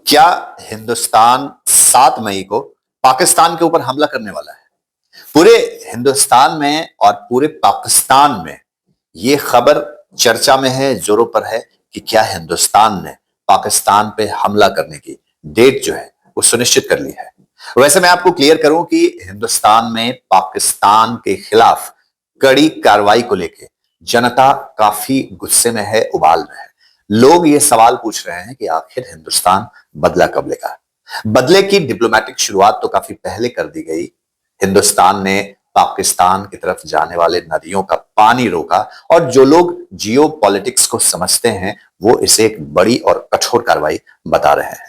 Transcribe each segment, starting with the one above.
क्या हिंदुस्तान 7 मई को पाकिस्तान के ऊपर हमला करने वाला है? पूरे हिंदुस्तान में और पूरे पाकिस्तान में यह खबर चर्चा में है, जोरों पर है कि क्या हिंदुस्तान ने पाकिस्तान पे हमला करने की डेट जो है वो सुनिश्चित कर ली है। वैसे मैं आपको क्लियर करूं कि हिंदुस्तान में पाकिस्तान के खिलाफ कड़ी कार्रवाई को लेकर जनता काफी गुस्से में है, उबाल में है। लोग ये सवाल पूछ रहे हैं कि आखिर हिंदुस्तान बदला कब लेगा। बदले की डिप्लोमेटिक शुरुआत तो काफी पहले कर दी गई। हिंदुस्तान ने पाकिस्तान की तरफ जाने वाले नदियों का पानी रोका और जो लोग जियो पॉलिटिक्स को समझते हैं वो इसे एक बड़ी और कठोर कार्रवाई बता रहे हैं।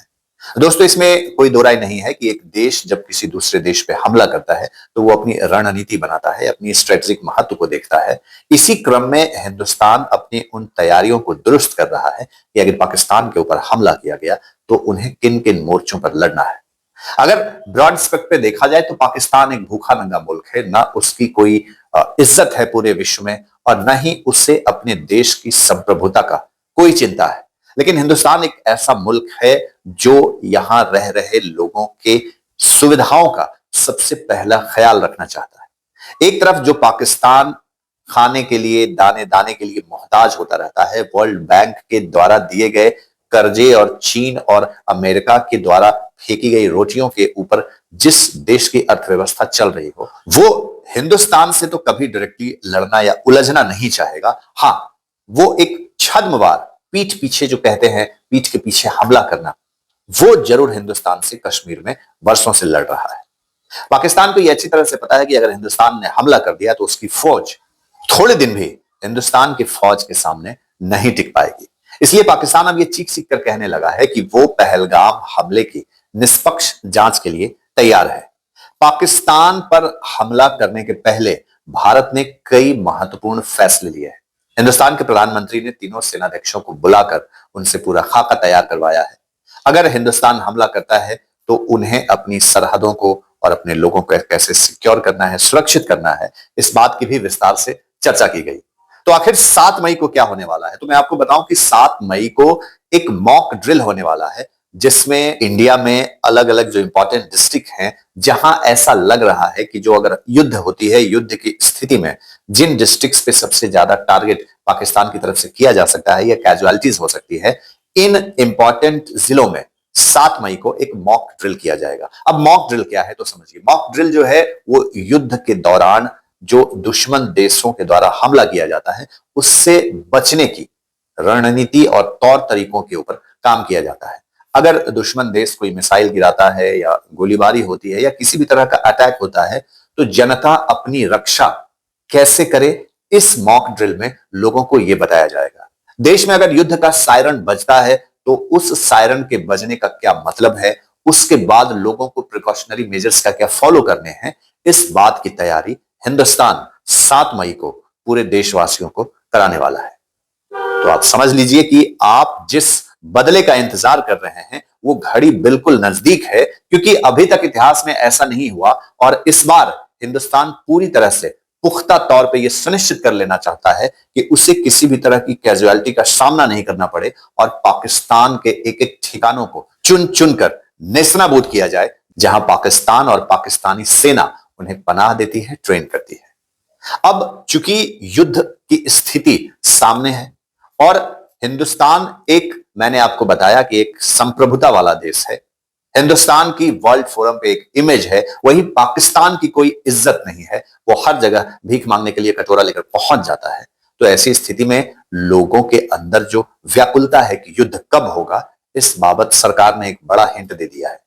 दोस्तों, इसमें कोई दो राय नहीं है कि एक देश जब किसी दूसरे देश पे हमला करता है तो वो अपनी रणनीति बनाता है, अपनी स्ट्रेटेजिक महत्व को देखता है। इसी क्रम में हिंदुस्तान अपनी उन तैयारियों को दुरुस्त कर रहा है कि अगर पाकिस्तान के ऊपर हमला किया गया तो उन्हें किन किन मोर्चों पर लड़ना है। अगर ब्रॉड स्पेक्ट पे देखा जाए तो पाकिस्तान एक भूखा नंगा मुल्क है, ना उसकी कोई इज्जत है पूरे विश्व में और न ही उसे अपने देश की संप्रभुता का कोई चिंता है। लेकिन हिंदुस्तान एक ऐसा मुल्क है जो यहां रह रहे लोगों के सुविधाओं का सबसे पहला ख्याल रखना चाहता है। एक तरफ जो पाकिस्तान खाने के लिए, दाने दाने के लिए मोहताज होता रहता है, वर्ल्ड बैंक के द्वारा दिए गए कर्जे और चीन और अमेरिका के द्वारा फेंकी गई रोटियों के ऊपर जिस देश की अर्थव्यवस्था चल रही हो, वो हिंदुस्तान से तो कभी डायरेक्टली लड़ना या उलझना नहीं चाहेगा। हां, वो एक छद्मवार, पीठ पीछे जो कहते हैं, पीठ के पीछे हमला करना, वो जरूर हिंदुस्तान से कश्मीर में वर्षों से लड़ रहा है। पाकिस्तान को यह अच्छी तरह से पता है कि अगर हिंदुस्तान ने हमला कर दिया तो उसकी फौज थोड़े दिन भी हिंदुस्तान की फौज के सामने नहीं टिक पाएगी। इसलिए पाकिस्तान अब ये चीख चीख कर कहने लगा है कि वो पहलगाम हमले की निष्पक्ष जांच के लिए तैयार है। पाकिस्तान पर हमला करने के पहले भारत ने कई महत्वपूर्ण फैसले लिए हैं। हिंदुस्तान के प्रधानमंत्री ने तीनों सेनाध्यक्षों को बुलाकर उनसे पूरा खाका तैयार करवाया है। अगर हिंदुस्तान हमला करता है तो उन्हें अपनी सरहदों को और अपने लोगों को कैसे सिक्योर करना है, सुरक्षित करना है, इस बात की भी विस्तार से चर्चा की गई। तो आखिर 7 मई को क्या होने वाला है? तो मैं आपको बताऊं कि 7 मई को एक मॉक ड्रिल होने वाला है जिसमें इंडिया में अलग अलग जो इंपॉर्टेंट डिस्ट्रिक्ट हैं, जहां ऐसा लग रहा है कि जो अगर युद्ध होती है, युद्ध की स्थिति में जिन डिस्ट्रिक्ट्स पे सबसे ज्यादा टारगेट पाकिस्तान की तरफ से किया जा सकता है या कैजुअलिटीज हो सकती है, इन इंपॉर्टेंट जिलों में 7 मई को एक मॉक ड्रिल किया जाएगा। अब मॉक ड्रिल क्या है तो समझिए। मॉक ड्रिल जो है वो युद्ध के दौरान जो दुश्मन देशों के द्वारा हमला किया जाता है उससे बचने की रणनीति और तौर तरीकों के ऊपर काम किया जाता है। अगर दुश्मन देश कोई मिसाइल गिराता है या गोलीबारी होती है या किसी भी तरह का अटैक होता है तो जनता अपनी रक्षा कैसे करे, इस मॉक ड्रिल में लोगों को यह बताया जाएगा। देश में अगर युद्ध का सायरन बजता है तो उस सायरन के बजने का क्या मतलब है, उसके बाद लोगों को प्रिकॉशनरी मेजर्स का क्या फॉलो करने हैं, इस बात की तैयारी हिंदुस्तान 7 मई को पूरे देशवासियों को कराने वाला है। तो आप समझ लीजिए कि आप जिस बदले का इंतजार कर रहे हैं वो घड़ी बिल्कुल नजदीक है, क्योंकि अभी तक इतिहास में ऐसा नहीं हुआ और इस बार हिंदुस्तान पूरी तरह से पुख्ता तौर पे यह सुनिश्चित कर लेना चाहता है कि उसे किसी भी तरह की कैजुअलिटी का सामना नहीं करना पड़े और पाकिस्तान के एक एक ठिकानों को चुन चुनकर नेस्तनाबूद किया जाए, जहां पाकिस्तान और पाकिस्तानी सेना उन्हें पनाह देती है, ट्रेन करती है। अब चूंकि युद्ध की स्थिति सामने है और हिंदुस्तान एक, मैंने आपको बताया कि एक संप्रभुता वाला देश है, हिंदुस्तान की वर्ल्ड फोरम पे एक इमेज है, वही पाकिस्तान की कोई इज्जत नहीं है, वो हर जगह भीख मांगने के लिए कटोरा लेकर पहुंच जाता है। तो ऐसी स्थिति में लोगों के अंदर जो व्याकुलता है कि युद्ध कब होगा, इस बाबत सरकार ने एक बड़ा हिंट दे दिया है।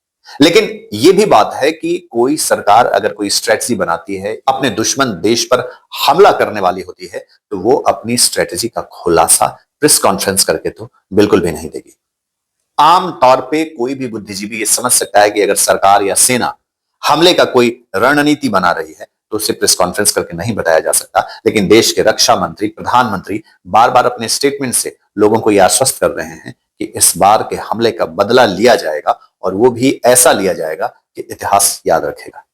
लेकिन यह भी बात है कि कोई सरकार अगर कोई स्ट्रेटजी बनाती है, अपने दुश्मन देश पर हमला करने वाली होती है, तो वो अपनी स्ट्रेटजी का खुलासा प्रेस कॉन्फ्रेंस करके तो बिल्कुल भी नहीं देगी। आम तौर पे कोई भी बुद्धिजीवी ये समझ सकता है कि अगर सरकार या सेना हमले का कोई रणनीति बना रही है तो उसे प्रेस कॉन्फ्रेंस करके नहीं बताया जा सकता। लेकिन देश के रक्षा मंत्री, प्रधानमंत्री बार बार अपने स्टेटमेंट से लोगों को यह आश्वस्त कर रहे हैं कि इस बार के हमले का बदला लिया जाएगा और वो भी ऐसा लिया जाएगा कि इतिहास याद रखेगा।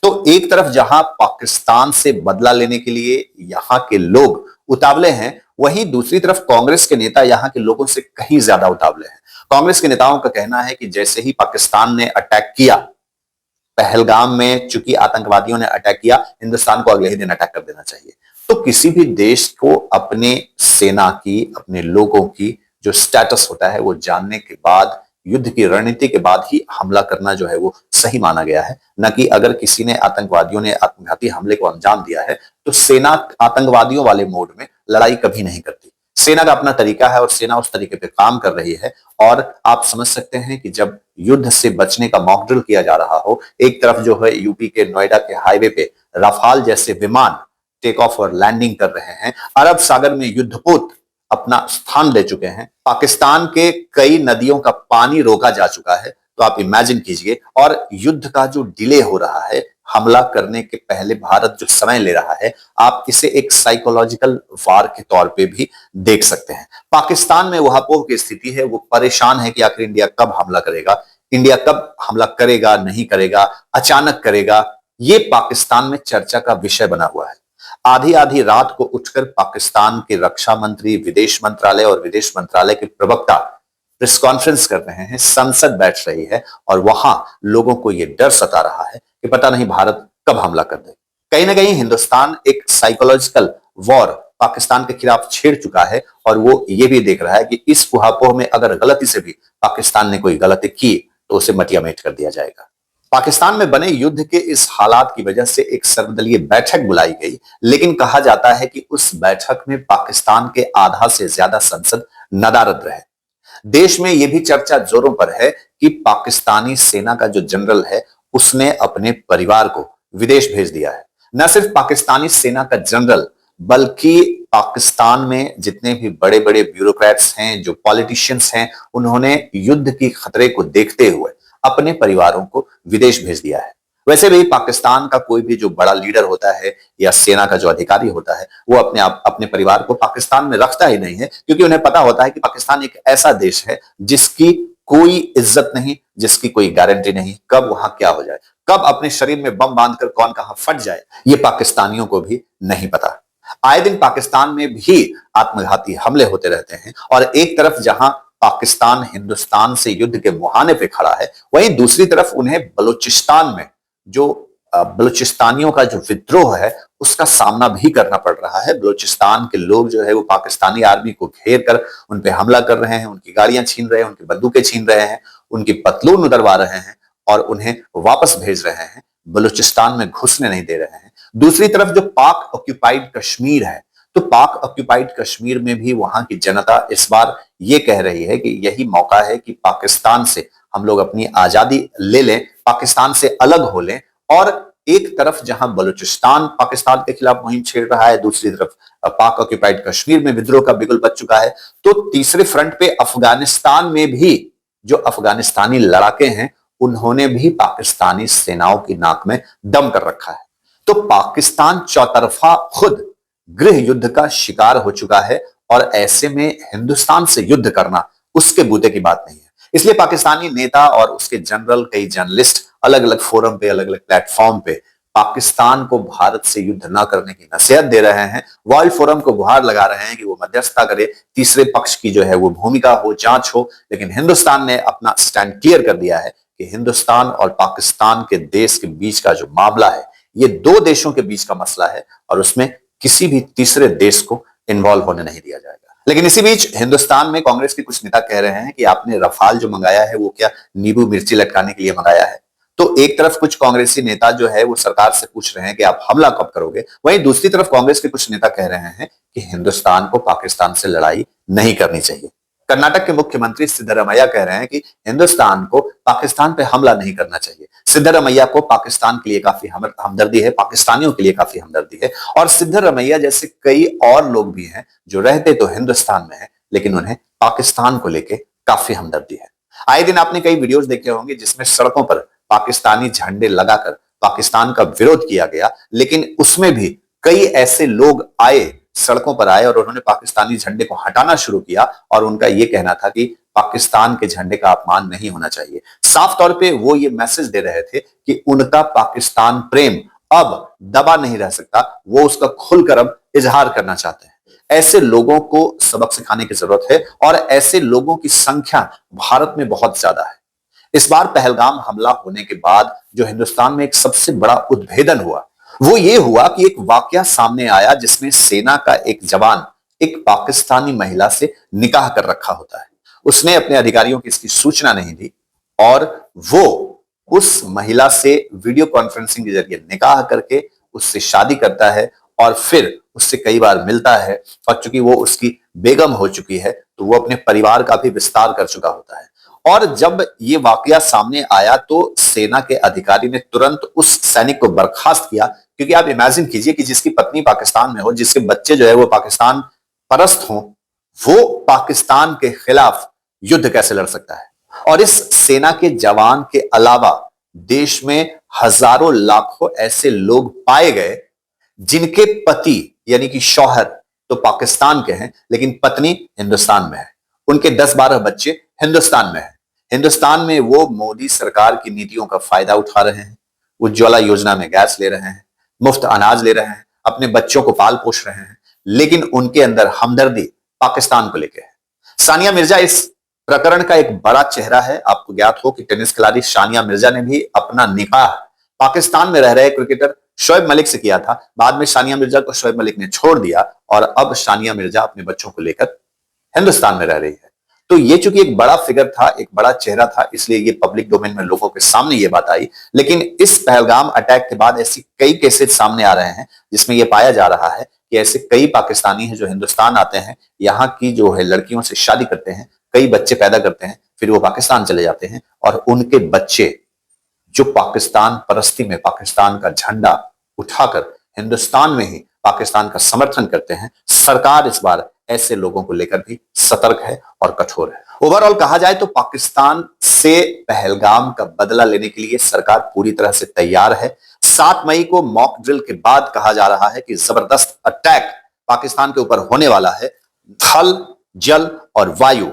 तो एक तरफ जहां पाकिस्तान से बदला लेने के लिए यहां के लोग उतावले हैं, वहीं दूसरी तरफ कांग्रेस के नेता यहां के लोगों से कहीं ज्यादा उतावले हैं। कांग्रेस के नेताओं का कहना है कि जैसे ही पाकिस्तान ने अटैक किया पहलगाम में, चूंकि आतंकवादियों ने अटैक किया, हिंदुस्तान को अगले ही दिन अटैक कर देना चाहिए। तो किसी भी देश को अपने सेना की, अपने लोगों की जो स्टेटस होता है वो जानने के बाद, युद्ध की रणनीति के बाद ही हमला करना जो है वो सही माना गया है। न कि अगर किसी ने, आतंकवादियों ने आत्मघाती हमले को अंजाम दिया है तो सेना आतंकवादियों वाले मोड में लड़ाई कभी नहीं करती। सेना का अपना तरीका है और सेना उस तरीके पे काम कर रही है। और आप समझ सकते हैं कि जब युद्ध से बचने का मॉक ड्रिल किया जा रहा हो, एक तरफ जो है यूपी के नोएडा के हाईवे पे राफाल जैसे विमान टेक ऑफ और लैंडिंग कर रहे हैं, अरब सागर में युद्धपोत अपना स्थान ले चुके हैं, पाकिस्तान के कई नदियों का पानी रोका जा चुका है, तो आप इमेजिन कीजिए। और युद्ध का जो डिले हो रहा है, हमला करने के पहले भारत जो समय ले रहा है, आप इसे एक साइकोलॉजिकल वार के तौर पे भी देख सकते हैं। पाकिस्तान में वहापोह की स्थिति है, वो परेशान है कि आखिर इंडिया कब हमला करेगा, इंडिया कब हमला करेगा, नहीं करेगा, अचानक करेगा। ये पाकिस्तान में चर्चा का विषय बना हुआ है। आधी आधी रात को उठकर पाकिस्तान के रक्षा मंत्री, विदेश मंत्रालय और विदेश मंत्रालय के प्रवक्ता प्रेस कॉन्फ्रेंस कर रहे हैं, संसद बैठ रही है और वहां लोगों को यह डर सता रहा है कि पता नहीं भारत कब हमला कर दे। कहीं ना कहीं हिंदुस्तान एक साइकोलॉजिकल वॉर पाकिस्तान के खिलाफ छेड़ चुका है और वो ये भी देख रहा है कि इस ऊहापोह में अगर गलती से भी पाकिस्तान ने कोई गलती की तो उसे मटियामेट कर दिया जाएगा। पाकिस्तान में बने युद्ध के इस हालात की वजह से एक सर्वदलीय बैठक बुलाई गई, लेकिन कहा जाता है कि उस बैठक में पाकिस्तान के आधा से ज्यादा संसद नदारद रहे। देश में यह भी चर्चा जोरों पर है कि पाकिस्तानी सेना का जो जनरल है उसने अपने परिवार को विदेश भेज दिया है। न सिर्फ पाकिस्तानी सेना का जनरल, बल्कि पाकिस्तान में जितने भी बड़े बड़े ब्यूरोक्रेट्स हैं, जो पॉलिटिशियंस हैं, उन्होंने युद्ध की खतरे को देखते हुए अपने परिवारों को विदेश भेज दिया है। वैसे भी पाकिस्तान का कोई भी जो बड़ा लीडर होता है या सेना का जो अधिकारी होता है, वो अपने परिवार को पाकिस्तान में रखता ही नहीं है, क्योंकि उन्हें पता होता है कि पाकिस्तान एक ऐसा देश है जिसकी कोई इज्जत नहीं, जिसकी कोई गारंटी नहीं, कब वहां क्या हो जाए, कब अपने शरीर में बम बांधकर कौन कहां फट जाए, ये पाकिस्तानियों को भी नहीं पता। आए दिन पाकिस्तान में भी आत्मघाती हमले होते रहते हैं और एक तरफ जहां पाकिस्तान हिंदुस्तान से युद्ध के मुहाने पे खड़ा है, वहीं दूसरी तरफ उन्हें बलूचिस्तान में जो बलूचिस्तानियों का जो विद्रोह है उसका सामना भी करना पड़ रहा है। बलूचिस्तान के लोग जो है वो पाकिस्तानी आर्मी को घेर कर उन पे हमला कर रहे हैं, उनकी गाड़ियां छीन रहे हैं, उनकी बंदूकें छीन रहे हैं, उनकी पतलून उतरवा रहे हैं और उन्हें वापस भेज रहे हैं, बलूचिस्तान में घुसने नहीं दे रहे हैं। दूसरी तरफ जो पाक ऑक्यूपाइड कश्मीर है, तो पाक ऑक्यूपाइड कश्मीर में भी वहां की जनता इस बार ये कह रही है कि यही मौका है कि पाकिस्तान से हम लोग अपनी आजादी ले लें, पाकिस्तान से अलग हो लें। और एक तरफ जहां बलूचिस्तान पाकिस्तान के खिलाफ मुहिम छेड़ रहा है, दूसरी तरफ पाक ऑक्यूपाइड कश्मीर में विद्रोह का बिगुल बज चुका है, तो तीसरे फ्रंट पे अफगानिस्तान में भी जो अफगानिस्तानी लड़ाके हैं उन्होंने भी पाकिस्तानी सेनाओं की नाक में दम कर रखा है। तो पाकिस्तान चौतरफा खुद गृह युद्ध का शिकार हो चुका है और ऐसे में हिंदुस्तान से युद्ध करना उसके बूते की बात नहीं है। इसलिए पाकिस्तानी नेता और उसके जनरल, कई जर्नलिस्ट अलग अलग फोरम पे, अलग अलग प्लेटफॉर्म पे पाकिस्तान को भारत से युद्ध न करने की नसीहत दे रहे हैं। वर्ल्ड फोरम को गुहार लगा रहे हैं कि वो मध्यस्थता करे, तीसरे पक्ष की जो है वो भूमिका हो, जांच हो। लेकिन हिंदुस्तान ने अपना स्टैंड क्लियर कर दिया है कि हिंदुस्तान और पाकिस्तान के देश के बीच का जो मामला है, ये दो देशों के बीच का मसला है और उसमें किसी भी तीसरे देश को इन्वॉल्व होने नहीं दिया जाएगा। लेकिन इसी बीच हिंदुस्तान में कांग्रेस के कुछ नेता कह रहे हैं कि आपने रफाल जो मंगाया है वो क्या नींबू मिर्ची लटकाने के लिए मंगाया है। तो एक तरफ कुछ कांग्रेसी नेता जो है वो सरकार से पूछ रहे हैं कि आप हमला कब करोगे, वहीं दूसरी तरफ कांग्रेस के कुछ नेता कह रहे हैं कि हिंदुस्तान को पाकिस्तान से लड़ाई नहीं करनी चाहिए। कर्नाटक के मुख्यमंत्री सिद्धरमैया कह रहे हैं कि हिंदुस्तान को पाकिस्तान पे हमला नहीं करना चाहिए। सिद्धरमैया को पाकिस्तान के लिए काफी हमदर्दी है, पाकिस्तानियों के लिए काफी हमदर्दी है और सिद्धरमैया जैसे कई और लोग भी हैं जो रहते तो हिंदुस्तान में है लेकिन उन्हें पाकिस्तान को लेकर काफी हमदर्दी है। आए दिन आपने कई वीडियोस देखे होंगे जिसमें सड़कों पर पाकिस्तानी झंडे लगाकर पाकिस्तान का विरोध किया गया, लेकिन उसमें भी कई ऐसे लोग आए, सड़कों पर आए और उन्होंने पाकिस्तानी झंडे को हटाना शुरू किया और उनका यह कहना था कि पाकिस्तान के झंडे का अपमान नहीं होना चाहिए। साफ तौर पे वो ये मैसेज दे रहे थे कि उनका पाकिस्तान प्रेम अब दबा नहीं रह सकता, वो उसका खुलकर अब इजहार करना चाहते हैं। ऐसे लोगों को सबक सिखाने की जरूरत है और ऐसे लोगों की संख्या भारत में बहुत ज्यादा है। इस बार पहलगाम हमला होने के बाद जो हिंदुस्तान में एक सबसे बड़ा उद्भेदन हुआ वो ये हुआ कि एक वाकया सामने आया जिसमें सेना का एक जवान एक पाकिस्तानी महिला से निकाह कर रखा होता है। उसने अपने अधिकारियों की इसकी सूचना नहीं दी और वो उस महिला से वीडियो कॉन्फ्रेंसिंग के जरिए निकाह करके उससे शादी करता है और फिर उससे कई बार मिलता है। और चूंकि वो उसकी बेगम हो चुकी है तो वो अपने परिवार का भी विस्तार कर चुका होता है। और जब ये वाकया सामने आया तो सेना के अधिकारी ने तुरंत उस सैनिक को बर्खास्त किया, क्योंकि आप इमेजिन कीजिए कि जिसकी पत्नी पाकिस्तान में हो, जिसके बच्चे जो है वो पाकिस्तान परस्त हो, वो पाकिस्तान के खिलाफ युद्ध कैसे लड़ सकता है। और इस सेना के जवान के अलावा देश में हजारों लाखों ऐसे लोग पाए गए जिनके पति यानी कि शौहर तो पाकिस्तान के हैं लेकिन पत्नी हिंदुस्तान में है। उनके 10-12 बच्चे हिंदुस्तान में हैं। हिंदुस्तान में वो मोदी सरकार की नीतियों का फायदा उठा रहे हैं, उज्ज्वला योजना में गैस ले रहे हैं, मुफ्त अनाज ले रहे हैं, अपने बच्चों को पाल पोष रहे हैं, लेकिन उनके अंदर हमदर्दी पाकिस्तान को लेकर है। सानिया मिर्जा इस प्रकरण का एक बड़ा चेहरा है। आपको ज्ञात हो कि टेनिस खिलाड़ी सानिया मिर्जा ने भी अपना निकाह पाकिस्तान में रह रहे क्रिकेटर शोएब मलिक से किया था। बाद में सानिया मिर्जा को शोएब मलिक ने छोड़ दिया और अब सानिया मिर्जा अपने बच्चों को लेकर हिंदुस्तान में रह रही है। तो ये चूंकि एक बड़ा फिगर था, एक बड़ा चेहरा था, इसलिए ये पब्लिक डोमेन में लोगों के सामने ये बात आई। लेकिन इस पहलगाम अटैक के बाद ऐसी कई केसेस सामने आ रहे हैं जिसमें यह पाया जा रहा है कि ऐसे कई पाकिस्तानी हैं जो हिंदुस्तान आते हैं, यहाँ की जो है लड़कियों से शादी करते हैं, कई बच्चे पैदा करते हैं, फिर वो पाकिस्तान चले जाते हैं और उनके बच्चे जो पाकिस्तान परस्ती में पाकिस्तान का झंडा उठाकर हिंदुस्तान में ही पाकिस्तान का समर्थन करते हैं। सरकार इस बार ऐसे लोगों को लेकर भी सतर्क है और कठोर है। ओवरऑल कहा जाए तो पाकिस्तान से पहलगाम का बदला लेने के लिए सरकार पूरी तरह से तैयार है। 7 मई को मॉक ड्रिल के बाद कहा जा रहा है कि जबरदस्त अटैक पाकिस्तान के ऊपर होने वाला है। थल, जल और वायु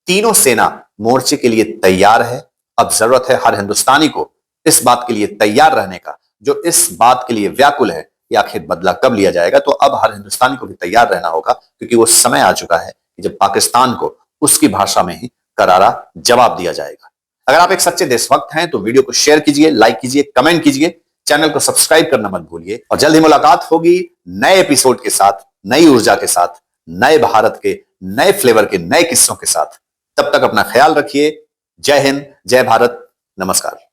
तीनों सेना मोर्चे के लिए तैयार है। अब जरूरत है हर हिंदुस्तानी को इस बात के लिए तैयार रहने का, जो इस बात के लिए व्याकुल है कि आखिर बदला कब लिया जाएगा। तो अब हर हिंदुस्तानी को भी तैयार रहना होगा, क्योंकि वो समय आ चुका है कि जब पाकिस्तान को उसकी भाषा में ही करारा जवाब दिया जाएगा। अगर आप एक सच्चे देशभक्त हैं तो वीडियो को शेयर कीजिए, लाइक कीजिए, कमेंट कीजिए, चैनल को सब्सक्राइब करना मत भूलिए। और जल्द ही मुलाकात होगी नए एपिसोड के साथ, नई ऊर्जा के साथ, नए भारत के नए फ्लेवर के नए किस्सों के साथ। तब तक अपना ख्याल रखिए। जय हिंद, जय भारत, नमस्कार।